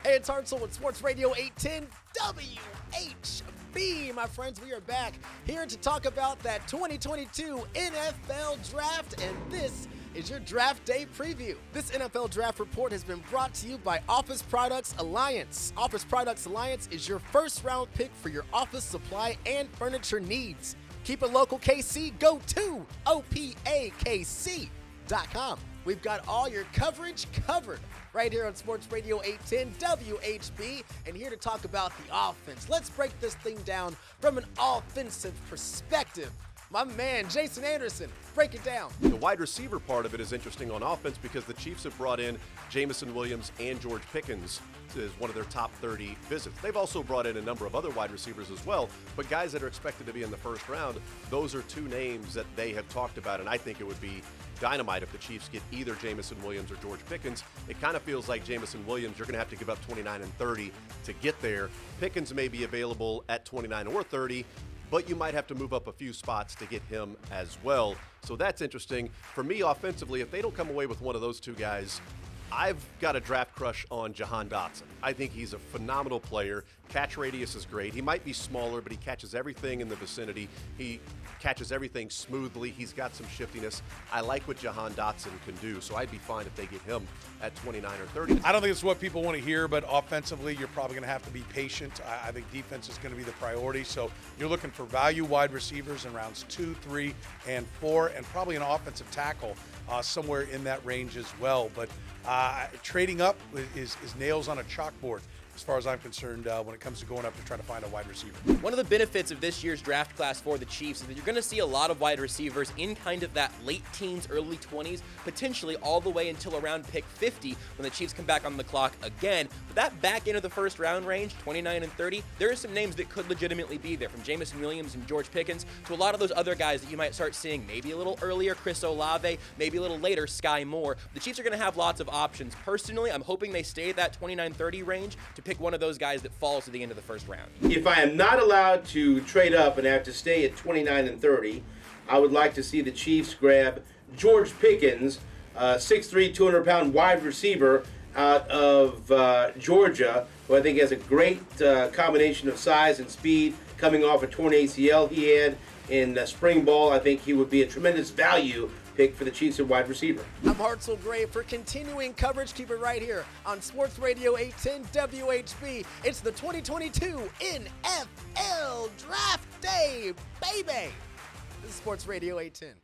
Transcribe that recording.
Hey, it's Hartzell with Sports Radio 810 WHB. My friends, we are back here to talk about that 2022 NFL Draft, and this is your Draft Day preview. This NFL Draft report has been brought to you by Office Products Alliance. Office Products Alliance is your first-round pick for your office supply and furniture needs. Keep it local, KC. Go to OPAKC.com. We've got all your coverage covered right here on Sports Radio 810 WHB, and here to talk about the offense. Let's break this thing down from an offensive perspective. My man, Jason Anderson, break it down. The wide receiver part of it is interesting on offense because the Chiefs have brought in Jameson Williams and George Pickens as one of their top 30 visits. They've also brought in a number of other wide receivers as well, but guys that are expected to be in the first round, those are two names that they have talked about, and I think it would be dynamite if the Chiefs get either Jameson Williams or George Pickens. It kind of feels like Jameson Williams, you're going to have to give up 29 and 30 to get there. Pickens may be available at 29 or 30, but you might have to move up a few spots to get him as well. So that's interesting. For me, offensively, if they don't come away with one of those two guys, I've got a draft crush on Jahan Dotson. I think he's a phenomenal player. Catch radius is great. He might be smaller, but he catches everything in the vicinity. He catches everything smoothly. He's got some shiftiness. I like what Jahan Dotson can do, so I'd be fine if they get him at 29 or 30. I don't think it's what people want to hear, but offensively, you're probably going to have to be patient. I think defense is going to be the priority, so you're looking for value wide receivers in rounds 2, 3, and 4, and probably an offensive tackle somewhere in that range as well. But trading up is nails on a chalkboard as far as I'm concerned when it comes to going up to try to find a wide receiver. One of the benefits of this year's draft class for the Chiefs is that you're going to see a lot of wide receivers in kind of that late teens, early 20s, potentially all the way until around pick 50 when the Chiefs come back on the clock again. But that back end of the first round range, 29 and 30, there are some names that could legitimately be there, from Jameson Williams and George Pickens to a lot of those other guys that you might start seeing maybe a little earlier, Chris Olave, maybe a little later, Sky Moore. The Chiefs are going to have lots of options. Personally, I'm hoping they stay at that 29-30 range to pick one of those guys that falls to the end of the first round. If I am not allowed to trade up and have to stay at 29 and 30, I would like to see the Chiefs grab George Pickens, 6'3", 200-pound wide receiver out of Georgia, who I think has a great combination of size and speed coming off a torn ACL he had in spring ball. I think he would be a tremendous value pick for the Chiefs at wide receiver. I'm Hartzell Gray. For continuing coverage, keep it right here on Sports Radio 810 WHB. It's the 2022 NFL Draft Day, baby. This is Sports Radio 810.